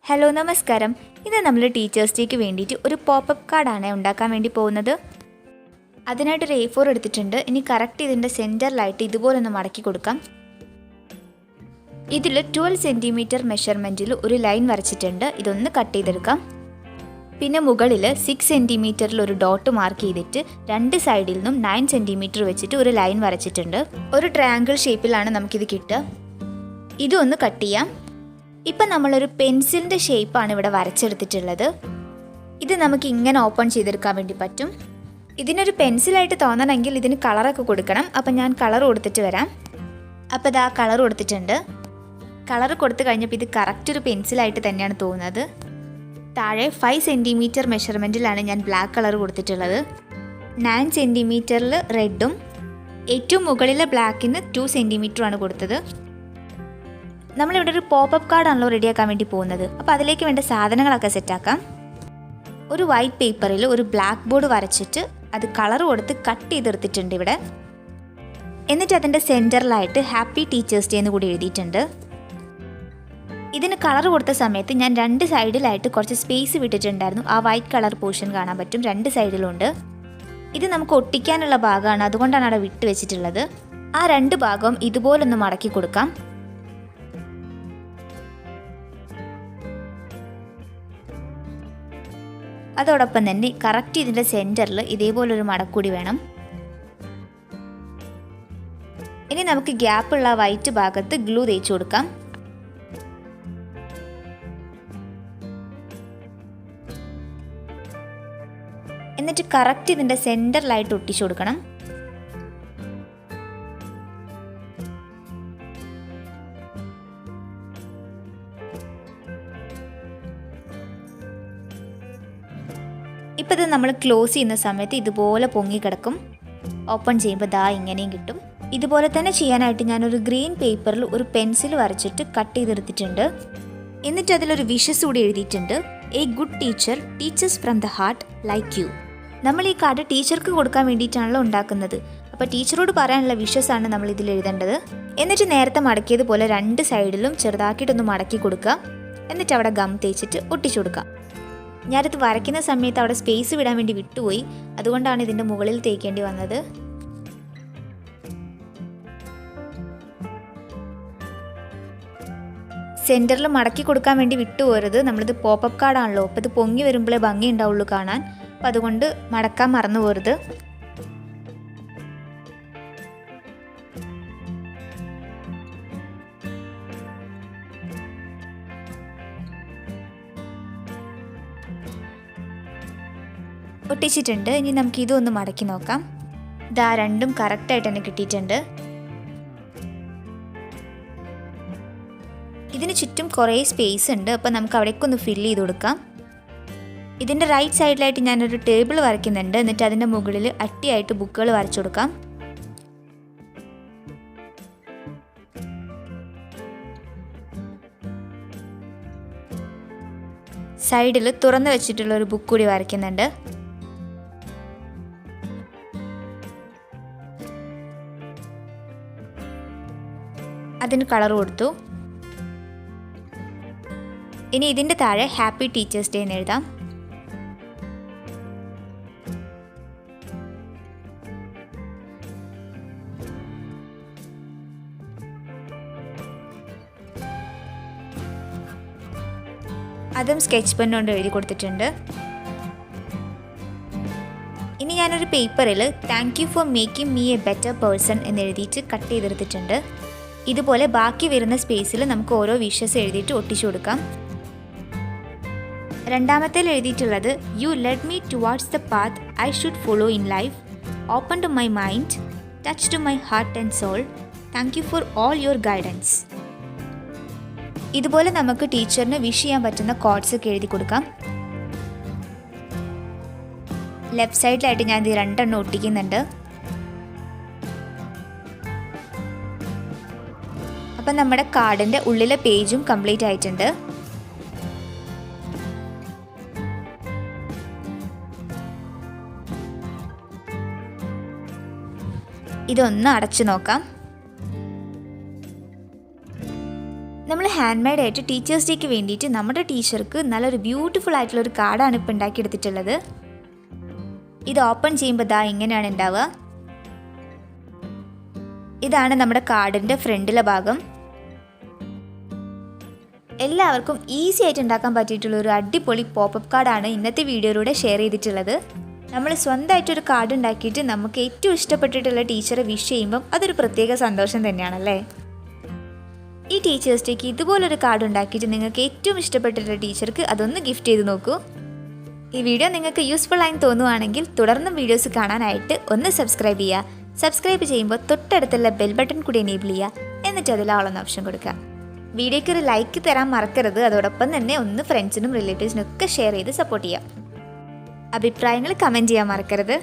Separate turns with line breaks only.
Hello നമസ്കാരം. ഇത് നമ്മൾ ടീച്ചേഴ്സ് ഡേക്ക് വേണ്ടിയിട്ട് ഒരു പോപ്പപ്പ് കാർഡാണ് ഉണ്ടാക്കാൻ വേണ്ടി പോകുന്നത്. അതിനായിട്ട് ഒരു A4 എടുത്തിട്ടുണ്ട്. ഇനി കറക്റ്റ് ഇതിൻ്റെ സെൻറ്ററിലായിട്ട് ഇതുപോലൊന്ന് മടക്കി കൊടുക്കാം. ഇതിൽ 12 സെൻറ്റിമീറ്റർ മെഷർമെൻറ്റിൽ ഒരു ലൈൻ വരച്ചിട്ടുണ്ട്. ഇതൊന്ന് കട്ട് ചെയ്തെടുക്കാം. പിന്നെ മുകളിൽ 6 സെൻറ്റിമീറ്ററിൽ ഒരു ഡോട്ട് മാർക്ക് ചെയ്തിട്ട് രണ്ട് സൈഡിൽ നിന്നും 9 സെൻറ്റിമീറ്റർ വെച്ചിട്ട് ഒരു ലൈൻ വരച്ചിട്ടുണ്ട്. ഒരു ട്രയാങ്കിൾ ഷേപ്പിലാണ് നമുക്കിത് കിട്ടുക. ഇതൊന്ന് കട്ട് ചെയ്യാം. ഇപ്പം നമ്മളൊരു പെൻസിലിൻ്റെ ഷേപ്പാണ് ഇവിടെ വരച്ചെടുത്തിട്ടുള്ളത്. ഇത് നമുക്ക് ഇങ്ങനെ ഓപ്പൺ ചെയ്തെടുക്കാൻ വേണ്ടി പറ്റും. ഇതിനൊരു പെൻസിലായിട്ട് തോന്നണമെങ്കിൽ ഇതിന് കളറൊക്കെ കൊടുക്കണം. അപ്പം ഞാൻ കളർ കൊടുത്തിട്ട് വരാം. അപ്പോൾ ഇതാ കളർ കൊടുത്തിട്ടുണ്ട്. കളർ കൊടുത്തു കഴിഞ്ഞപ്പോൾ ഇത് കറക്റ്റ് ഒരു പെൻസിലായിട്ട് തന്നെയാണ് തോന്നുന്നത്. താഴെ 5 സെൻറ്റിമീറ്റർ മെഷർമെൻറ്റിലാണ് ഞാൻ ബ്ലാക്ക് കളർ കൊടുത്തിട്ടുള്ളത്. 9 സെൻറ്റിമീറ്ററിൽ റെഡും ഏറ്റവും മുകളിലെ ബ്ലാക്കിന് 2 സെൻറ്റിമീറ്ററുമാണ് കൊടുത്തത്. നമ്മളിവിടെ ഒരു പോപ്പപ്പ് കാർഡാണല്ലോ റെഡിയാക്കാൻ വേണ്ടി പോകുന്നത്. അപ്പോൾ അതിലേക്ക് വേണ്ട സാധനങ്ങളൊക്കെ സെറ്റാക്കാം. ഒരു വൈറ്റ് പേപ്പറിൽ ഒരു ബ്ലാക്ക് ബോർഡ് വരച്ചിട്ട് അത് കളർ കൊടുത്ത് കട്ട് ചെയ്തെടുത്തിട്ടുണ്ട് ഇവിടെ. എന്നിട്ട് അതിൻ്റെ സെൻറ്ററിലായിട്ട് ഹാപ്പി ടീച്ചേഴ്സ് ഡേ എന്ന് കൂടി എഴുതിയിട്ടുണ്ട്. ഇതിന് കളർ കൊടുത്ത സമയത്ത് ഞാൻ രണ്ട് സൈഡിലായിട്ട് കുറച്ച് സ്പേസ് വിട്ടിട്ടുണ്ടായിരുന്നു. ആ വൈറ്റ് കളർ പോർഷൻ കാണാൻ പറ്റും, രണ്ട് സൈഡിലുണ്ട്. ഇത് നമുക്ക് ഒട്ടിക്കാനുള്ള ഭാഗമാണ്, അതുകൊണ്ടാണ് അവിടെ വിട്ട് വെച്ചിട്ടുള്ളത്. ആ രണ്ട് ഭാഗവും ഇതുപോലൊന്ന് മടക്കി കൊടുക്കാം. അതോടൊപ്പം തന്നെ കറക്റ്റ് ഇതിൻ്റെ സെൻറ്ററിൽ ഇതേപോലൊരു മടക്കൂടി വേണം. ഇനി നമുക്ക് ഗ്യാപ്പുള്ള വൈറ്റ് ഭാഗത്ത് ഗ്ലൂ തേച്ച് കൊടുക്കാം. എന്നിട്ട് കറക്റ്റ് ഇതിൻ്റെ സെൻറ്ററിലായിട്ട് ഒട്ടിച്ചു കൊടുക്കണം. ഇപ്പോൾ ഇത് നമ്മൾ ക്ലോസ് ചെയ്യുന്ന സമയത്ത് ഇതുപോലെ പൊങ്ങിക്കിടക്കും. ഓപ്പൺ ചെയ്യുമ്പോൾ ദാ ഇങ്ങനെയും കിട്ടും. ഇതുപോലെ തന്നെ ചെയ്യാനായിട്ട് ഞാനൊരു ഗ്രീൻ പേപ്പറിൽ ഒരു പെൻസിൽ വരച്ചിട്ട് കട്ട് ചെയ്തെടുത്തിട്ടുണ്ട്. എന്നിട്ട് അതിലൊരു വിഷസ് കൂടി എഴുതിയിട്ടുണ്ട്. A good teacher teachers from the heart like you. നമ്മൾ ഈ കാർഡ് ടീച്ചർക്ക് കൊടുക്കാൻ വേണ്ടിയിട്ടാണല്ലോ ഉണ്ടാക്കുന്നത്. അപ്പോൾ ടീച്ചറോട് പറയാനുള്ള വിഷസാണ് നമ്മൾ ഇതിൽ എഴുതേണ്ടത്. എന്നിട്ട് നേരത്തെ മടക്കിയതുപോലെ രണ്ട് സൈഡിലും ചെറുതാക്കിയിട്ടൊന്ന് മടക്കി കൊടുക്കുക. എന്നിട്ട് അവിടെ ഗം തേച്ചിട്ട് ഒട്ടിച്ചു കൊടുക്കാം. ഞാനിത് വരയ്ക്കുന്ന സമയത്ത് അവിടെ സ്പേസ് വിടാൻ വേണ്ടി വിട്ടുപോയി, അതുകൊണ്ടാണ് ഇതിൻ്റെ മുകളിൽ തേക്കേണ്ടി വന്നത്. സെൻറ്ററിൽ മടക്കി കൊടുക്കാൻ വേണ്ടി വിട്ടുപോരുത്. നമ്മളിത് പോപ്പപ്പ് കാർഡാണല്ലോ, അപ്പോൾ ഇത് പൊങ്ങി വരുമ്പോഴേ ഭംഗി ഉണ്ടാവുള്ളൂ കാണാൻ. അപ്പോൾ അതുകൊണ്ട് മടക്കാൻ മറന്നു പോരുത്. ഒട്ടിച്ചിട്ടുണ്ട്. ഇനി നമുക്ക് ഇതൊന്ന് മടക്കി നോക്കാം. ഇതാ രണ്ടും കറക്റ്റായിട്ട് തന്നെ കിട്ടിയിട്ടുണ്ട്. ഇതിന് ചുറ്റും കുറേ സ്പേസ് ഉണ്ട്, അപ്പോൾ നമുക്ക് അവിടേക്കൊന്ന് ഫില്ല് ചെയ്ത് കൊടുക്കാം. ഇതിൻ്റെ റൈറ്റ് സൈഡിലായിട്ട് ഞാനൊരു ടേബിൾ വരയ്ക്കുന്നുണ്ട്. എന്നിട്ട് അതിൻ്റെ മുകളിൽ അട്ടിയായിട്ട് ബുക്കുകൾ വരച്ചു കൊടുക്കാം. സൈഡിൽ തുറന്നു വെച്ചിട്ടുള്ള ഒരു ബുക്ക് കൂടി വരയ്ക്കുന്നുണ്ട്. അതിന് കളർ കൊടുത്തു. ഇനി ഇതിൻ്റെ താഴെ ഹാപ്പി ടീച്ചേഴ്സ് ഡേ എന്ന് എഴുതാം. അതും സ്കെച്ച് പെൻ കൊണ്ട് എഴുതി കൊടുത്തിട്ടുണ്ട്. ഇനി ഞാനൊരു പേപ്പറിൽ thank you for making me A better person എന്ന് എഴുതിയിട്ട് കട്ട് ചെയ്തെടുത്തിട്ടുണ്ട്. ഇതുപോലെ ബാക്കി വരുന്ന സ്പേസിൽ നമുക്ക് ഓരോ വിഷസ് എഴുതിയിട്ട് ഒട്ടിച്ചു കൊടുക്കാം. രണ്ടാമത്തേൽ എഴുതിയിട്ടുള്ളത് you led me towards the path I should follow in life, open to my mind, touch to my heart and soul, thank you for all your guidance. ഇതുപോലെ നമുക്ക് ടീച്ചറിന് വിഷ് ചെയ്യാൻ പറ്റുന്ന കോഡ്സ് ഒക്കെ എഴുതി കൊടുക്കാം. ലെഫ്റ്റ് സൈഡിലായിട്ട് ഞാൻ ഇത് രണ്ടെണ്ണം ഒട്ടിക്കുന്നുണ്ട്. അപ്പം നമ്മുടെ കാർഡിൻ്റെ ഉള്ളിലെ പേജും കംപ്ലീറ്റ് ആയിട്ടുണ്ട്. ഇതൊന്ന് അടച്ചു നോക്കാം. നമ്മൾ ഹാൻഡ് മെയ്ഡ് ആയിട്ട് ടീച്ചേഴ്സ് ഡേക്ക് വേണ്ടിയിട്ട് നമ്മുടെ ടീച്ചർക്ക് നല്ലൊരു ബ്യൂട്ടിഫുൾ ആയിട്ടുള്ളൊരു കാർഡാണ് ഇപ്പോൾ ഉണ്ടാക്കിയെടുത്തിട്ടുള്ളത്. ഇത് ഓപ്പൺ ചെയ്യുമ്പോൾ ദാ ഇങ്ങനെയാണ് ഉണ്ടാവുക. ഇതാണ് നമ്മുടെ കാർഡിൻ്റെ ഫ്രണ്ടിലെ ഭാഗം. എല്ലാവർക്കും ഈസി ആയിട്ട് ഉണ്ടാക്കാൻ പറ്റിയിട്ടുള്ള ഒരു അടിപൊളി പോപ്പപ്പ് കാർഡാണ് ഇന്നത്തെ വീഡിയോയിലൂടെ ഷെയർ ചെയ്തിട്ടുള്ളത്. നമ്മൾ സ്വന്തമായിട്ടൊരു കാർഡ് ഉണ്ടാക്കിയിട്ട് നമുക്ക് ഏറ്റവും ഇഷ്ടപ്പെട്ടിട്ടുള്ള ടീച്ചറെ വിഷ് ചെയ്യുമ്പം അതൊരു പ്രത്യേക സന്തോഷം തന്നെയാണല്ലേ. ഈ ടീച്ചേഴ്സ് ഡേക്ക് ഇതുപോലൊരു കാർഡ് ഉണ്ടാക്കിയിട്ട് നിങ്ങൾക്ക് ഏറ്റവും ഇഷ്ടപ്പെട്ടിട്ടുള്ള ടീച്ചർക്ക് അതൊന്ന് ഗിഫ്റ്റ് ചെയ്ത് നോക്കൂ. ഈ വീഡിയോ നിങ്ങൾക്ക് യൂസ്ഫുൾ ആയി തോന്നുവാണെങ്കിൽ തുടർന്നും വീഡിയോസ് കാണാനായിട്ട് ഒന്ന് സബ്സ്ക്രൈബ് ചെയ്യുക. സബ്സ്ക്രൈബ് ചെയ്യുമ്പോൾ തൊട്ടടുത്തുള്ള ബെൽ ബട്ടൺ കൂടി എനേബിൾ ചെയ്യുക. എന്നിട്ട് അതിൽ ആളെന്ന ഓപ്ഷൻ കൊടുക്കുക. വീഡിയോയ്ക്ക് ഒരു ലൈക്ക് തരാൻ മറക്കരുത്. അതോടൊപ്പം തന്നെ ഒന്ന് ഫ്രണ്ട്സിനും റിലേറ്റീവ്സിനും ഒക്കെ ഷെയർ ചെയ്ത് സപ്പോർട്ട് ചെയ്യുക. അഭിപ്രായങ്ങൾ കമൻറ്റ് ചെയ്യാൻ മറക്കരുത്.